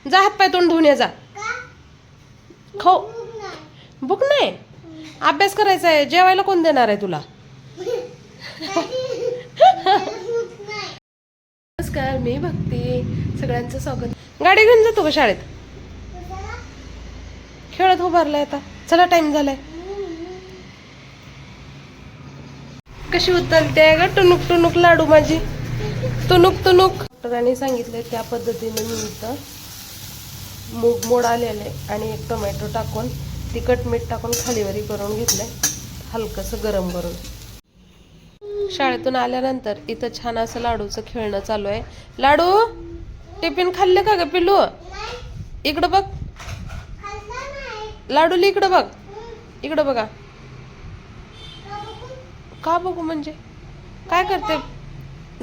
जा हात पाय तोंड धुवून ये जा. खाऊ भूक नाही. अभ्यास करायचा आहे. जेवायला कोण देणार आहे तुला? नमस्कार, मी भक्ती. सगळ्यांचं स्वागत. गाडी घेऊन जातो का शाळेत? खेळत उभारलाय आता. चला टाइम झालाय. कशी उचलते ग टुनुक टुनुक लाडू माझी. टुनुक टुनुक. डॉक्टरांनी सांगितलंय त्या पद्धतीने मी इथं मूग मोड आलेले आणि एक टोमॅटो टाकून तिखट मीठ टाकून खालीवरी करून घेतलंय, हलकंसं गरम करून. शाळेतून आल्यानंतर इथं छान असं लाडूचं खेळणं चालू आहे. लाडू टिफिन खाल्ले का ग पिल्लू? इकडं बघ लाडूला, इकडं बघ, इकडं बघा. का बघू म्हणजे काय करते?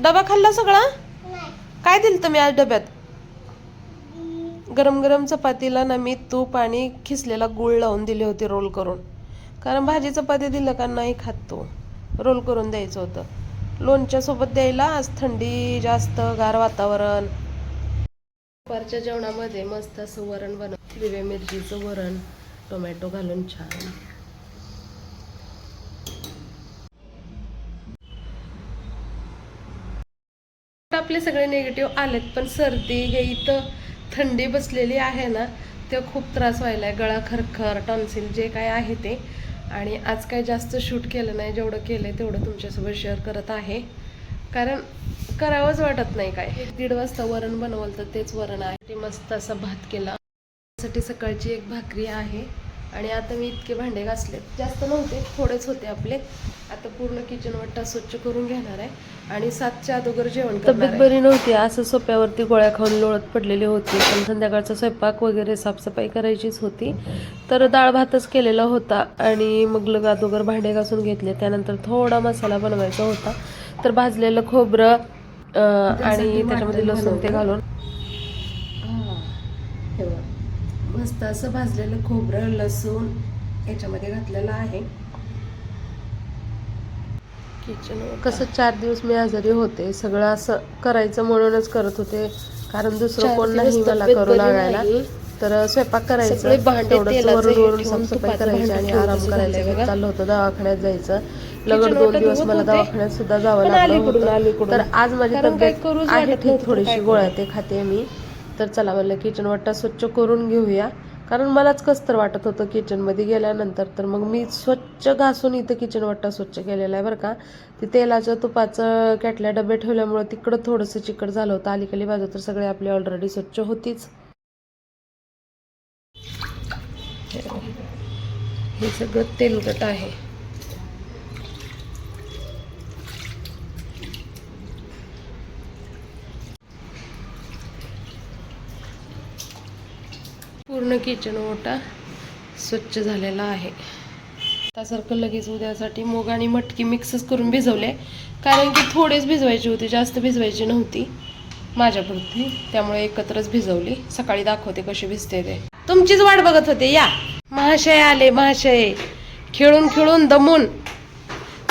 डबा खाल्ला सगळा? काय दिलं तुम्ही आज डब्यात? गरम गरम चपातीला ना मी तूप आणि खिसलेला गुळ लावून दिले होते रोल करून, कारण भाजी चपाती दिलं का नाही खात तो. रोल करून द्यायचं होतं लोणच्या सोबत द्यायला. आज थंडी जास्त, गार वातावरण. दुपारच्या जेवणामध्ये मस्त असं वरण बनव, हिरव्या मिरचीचं वरण टोमॅटो घालून छान. आपले सगळे निगेटिव्ह आलेत, पण सर्दी हे इथं थंडी बसलेली आहे ना, ते खूप त्रास व्हायलाय. गळा खरखर, टॉन्सिल जे काय आहे ते. आणि आज काय जास्त शूट केलं नाही, जेवढं केलंय तेवढं तुमच्यासोबत शेअर करत आहे, कारण करावंच वाटत नाही. काय 1-1:30 वाजता वरण बनवलं तर तेच वरण आहे. ते मस्त असा भात केला. त्यासाठी सकाळची एक भाकरी आहे. आणि आता मी इतके भांडे घासलेत, जास्त नव्हते, थोडेच होते आपले. आता पूर्ण किचन वट्टा स्वच्छ करून घेणार आहे आणि 7च्या अगोदर जेवण करणार आहे. तब्येत बरी नव्हती, असं सोप्यावरती गोळ्या खाऊन लोळत पडलेली होती. पण संध्याकाळचा स्वयंपाक वगैरे साफसफाई करायचीच होती, तर डाळ भातच केलेला होता. आणि मग अगोदर भांडे घासून घेतले. त्यानंतर थोडा मसाला बनवायचा होता, तर भाजलेलं खोबरं आणि त्याच्यामध्ये लसूण ते घालून मस्त असं भाजलेलं खोबरं लसूण याच्यामध्ये घातलेलं आहे. किचन कसं 4 दिवस मी आजारी होते, सगळं असं करायचं म्हणूनच करत होते, कारण दुसरं कोण नाही मला करू लागायला. तर स्वयंपाक करायचं, वरून साफसफाई करायची आणि आराम करायचा. चाललं होतं दवाखान्यात जायचं. लगड 2 दिवस मला दवाखान्यात सुद्धा जावं लागलं होतं. तर आज माझी तब्येत आहे ठीक, थोडीशी गोळ्या ते खाते मी. तर चला म्हणलं किचन वट्टा स्वच्छ करून घेऊया, कारण मलाच कसतर वाटत होतं किचनमध्ये गेल्यानंतर. तर मग मी स्वच्छ घासून इथं किचन वट्टा स्वच्छ केलेला आहे बरं का. ते तेलाचं तुपाचं कॅटल्या डबे ठेवल्यामुळं तिकडं थोडंसं चिकट झालं होतं. अलीकडली बाजू तर सगळे आपली ऑलरेडी स्वच्छ होतीच. हे सगळं तेलकट आहे. पूर्ण किचन ओटा स्वच्छ झालेला आहे. त्यासारखं लगेच उद्यासाठी मूग आणि मटकी मिक्सच करून भिजवले, कारण की थोडेच भिजवायची होती, जास्त भिजवायची नव्हती माझ्यापुरती, त्यामुळे एकत्रच भिजवली. सकाळी दाखवते कशी भिजते ते. तुमचीच वाट बघत होते. या महाशय आले, महाशय. खेळून खेळून दमून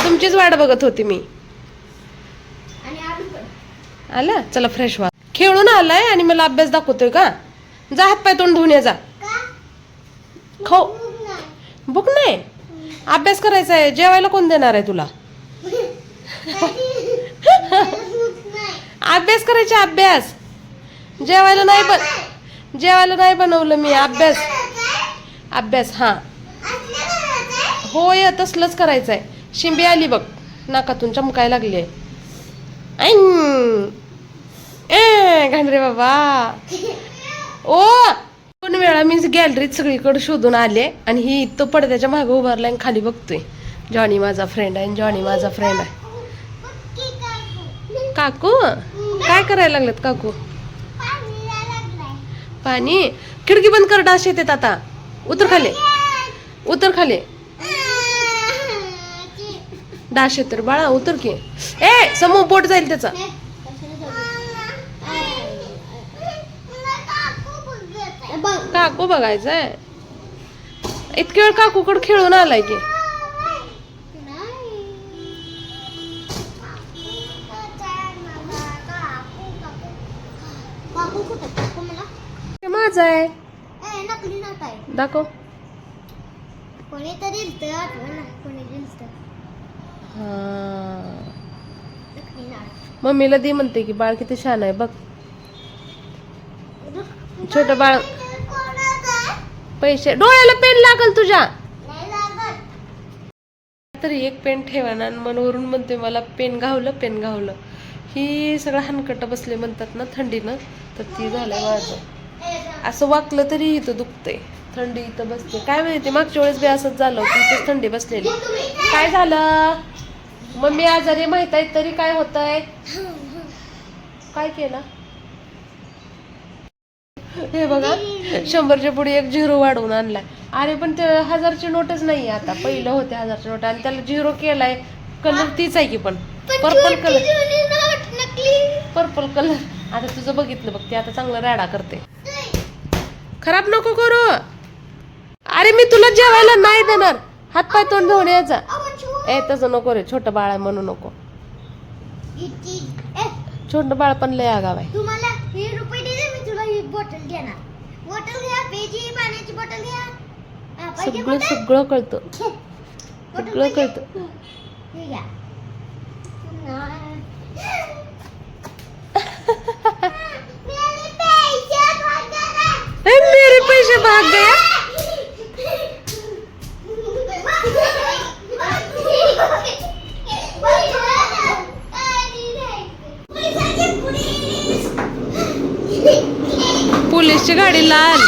तुमचीच वाट बघत होती मी. आला, चला फ्रेश व्हा. खेळून आलाय आणि मला अभ्यास दाखवतोय का? जा हात पाय तोंड धुवून ये जा. खाऊ भूक नाही. अभ्यास करायचा आहे. जेवायला कोण देणार आहे तुला? अभ्यास करायचा, अभ्यास. जेवायला नाही बनवलं मी. अभ्यास अभ्यास. हा होय, तसलंच करायचंय. शिंबी आली बघ, नाकातून चमकाय लागली आहे. घाणरे बाबा. ओ 2 वेळा मी गॅलरीत सगळीकडे शोधून आले आणि ही इथं पडद्याच्या मागे उभारलाय आणि खाली बघतोय. जॉनी माझा फ्रेंड आहे, जॉनी माझा फ्रेंड आहे. काकू काय करायला लागलेत? काकू पाणी. खिडकी बंद कर, डास येतात आता. उतर खाली, उतर खाली. डास येतात बाळा, उतर की. समोर बोट जाईल त्याचा. काकू बघायचंय. इतके वेळ काकूकडे खेळून आलाय की. माझा आहे. नकली नोट आहे. दाखव. कोणीतरी दिलतं, आठवण नाही कोणी दिलतं. हा, नकली नोट. मम्मीला दे म्हणते की बाळ किती छान आहे बघ. छोटं बाळ. पैसे डोळ्याला पेन लागल तुझ्या. नाही लागत. तरी एक पेन ठेवा ना, मनवरून म्हणते मला पेन घावलं. ही सगळं हनकट बसले म्हणतात ना थंडीनं, तर ती झालंय माझं. असं वाकलं तरी इथं दुखतंय, थंडी इथं बसते. काय माहिती मागच्या वेळेस बी असंच झालं होतं, इथंच थंडी बसलेली. काय झालं मम्मी आजारी माहित आहे तरी काय होतंय? काय केलं? हे बघा 100च्या पुढे एक झिरो वाढवून आणलाय. अरे पण ते 1000ची नोटच नाहीये आता, पहिलं होते 1000ची नोट आणि त्याला झिरो केलाय. कलर तीच आहे की पण पर्पल कलर. Purple colour. आता तुझं बघितलं बघ, ते आता चांगलं राडा करते. खराब नको करू. अरे मी तुला जेवायला नाही देणार. हात पाय तोंड धुवून यायचा. ए तसं नको रे, छोटं बाळ आहे म्हणू नको. छोटं बाळ पण लय आगाव आहे. तुम्हाला हे रुपये दिले मी तुला ही बॉटल देणार. बॉटल घ्या, पेजी पाण्याची बॉटल घ्या. सगळं कळतं. सगळं कळतं. हे घ्या. मेरे पैसे भाग गया. पोलीसची गाडी लाल.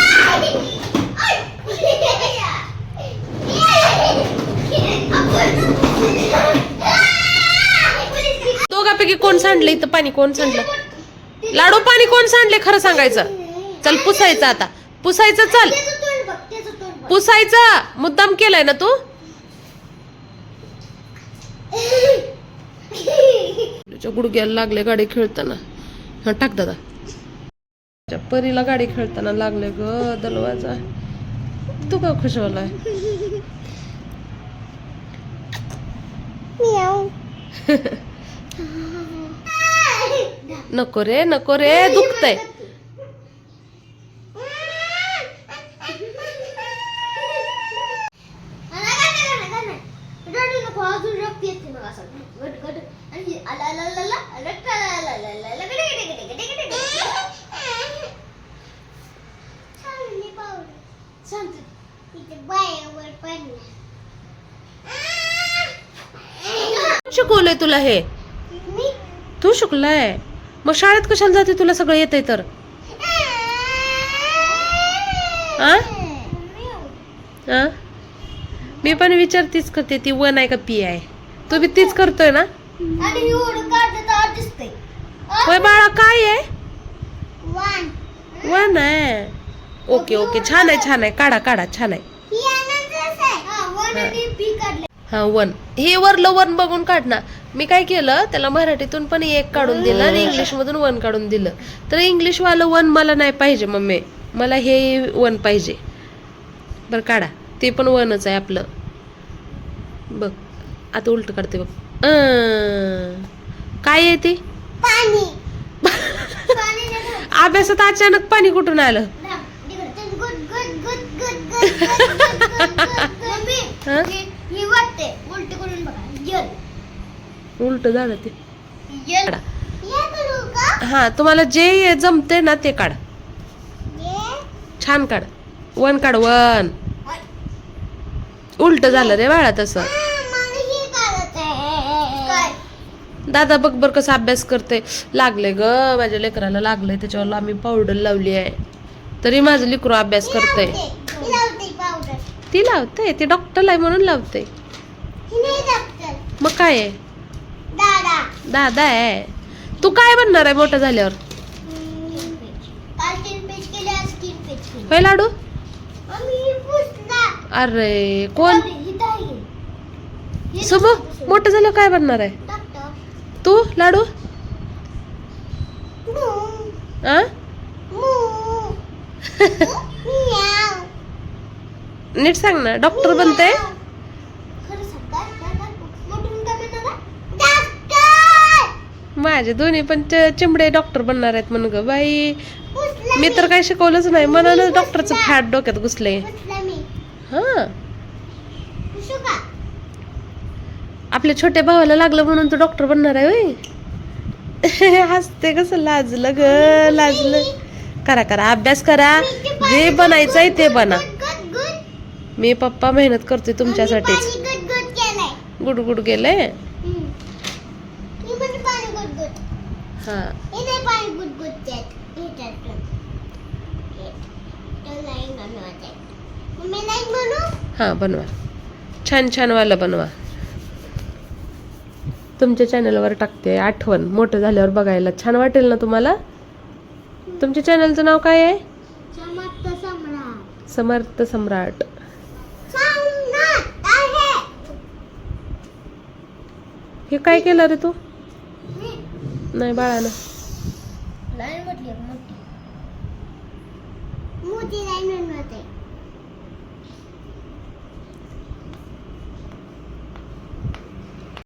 दोघापैकी कोण सांडलं इथं पाणी? कोण सांडलं? लाडू पाणी कोण सांडले खरं सांगायचं? चल पुसायचं आता. पुसायचं. चल पुसायचं. मुद्दाम केलाय ना तू? गुडघ्याला लागले गाडी खेळताना. हा टाक दादा. परीला गाडी खेळताना लागले ग दलवाजा. तू का खुश होलाय? नको रे दुखतय. शिकवलंय तुला हे? तू शिकलाय मग शाळेत कशाला जाते? तुला सगळं येतंय तर. मी पण विचारतीच करते ती वन आहे का पी आहे. तू बी तीच करतोय ना? होय बाळा काय आहे? वन आहे. ओके छान आहे. काढा छान आहे. हा वन. हे वरलं वन बघून काढ ना. मी काय केलं त्याला मराठीतून पण एक काढून दिलं आणि इंग्लिश मधून वन काढून दिलं. तर इंग्लिश वालं वन मला नाही पाहिजे मम्मी, मला हे वन पाहिजे. बरं काढा. ते पण वनच आहे आपलं. बघ आता उलट काढते बघ. काय आहे ते? अभ्यासात अचानक पाणी कुठून आलं? उलट झालं ते. हा तुम्हाला जे जमते ना ते काढ. छान काढ. वन काढ. वन. उलट झालं रे बाळा तसं. दादा बघ बर कसा अभ्यास करते. लागले ग माझ्या लेकराला लागलंय, त्याच्यावर आम्ही पावडर लावली आहे तरी माझं लेकरू अभ्यास करतय. ती लावते, ती डॉक्टर आहे म्हणून लावते. मग काय आहे? दादा आहे. तू काय बनणार आहे मोठं झाल्यावर? होय लाडू? अरे कोण समो मोठं झालं काय बनणार आहे तू लाडू? नीट सांग ना. डॉक्टर बनते? माझे दोन्ही पण चिमडे डॉक्टर बनणार आहेत म्हण ग बाई. मी तर काही शिकवलंच नाही, मनानं डॉक्टरचं फॅट डोक्यात घुसलंय. पुसला मी. हा, पुसू का? आपल्या छोट्या भावाला लागलं म्हणून तू डॉक्टर बनणार आहे होय? हसते कसं, लाजलं ग, लाजलं. करा करा, अभ्यास करा, जे बनायचंय ते बना. Good good. मी पप्पा मेहनत करतोय तुमच्यासाठीच. पाणी गुड गुड केलंय. गुड गुड गेलंय. मी म्हणजे पाणी गुड गुड. हा, इथे पाणी गुड गुड त्यात. इथं. तो लाईन बनवायचं. मम्मी लाईन बनवू? हा, बनवा. छान छान वाला बनवा. तुमच्या चॅनलवर टाकते, आठवण मोठं झाल्यावर बघायला छान वाटेल ना तुम्हाला. तुमच्या चॅनलचं नाव काय आहे? समर्थ सम्राट. समर्थ सम्राट. सम्राट आहे. हे काय केलं रे तू? नाही बाळानं. लाईन म्हटली मोठी. मोठी लाईन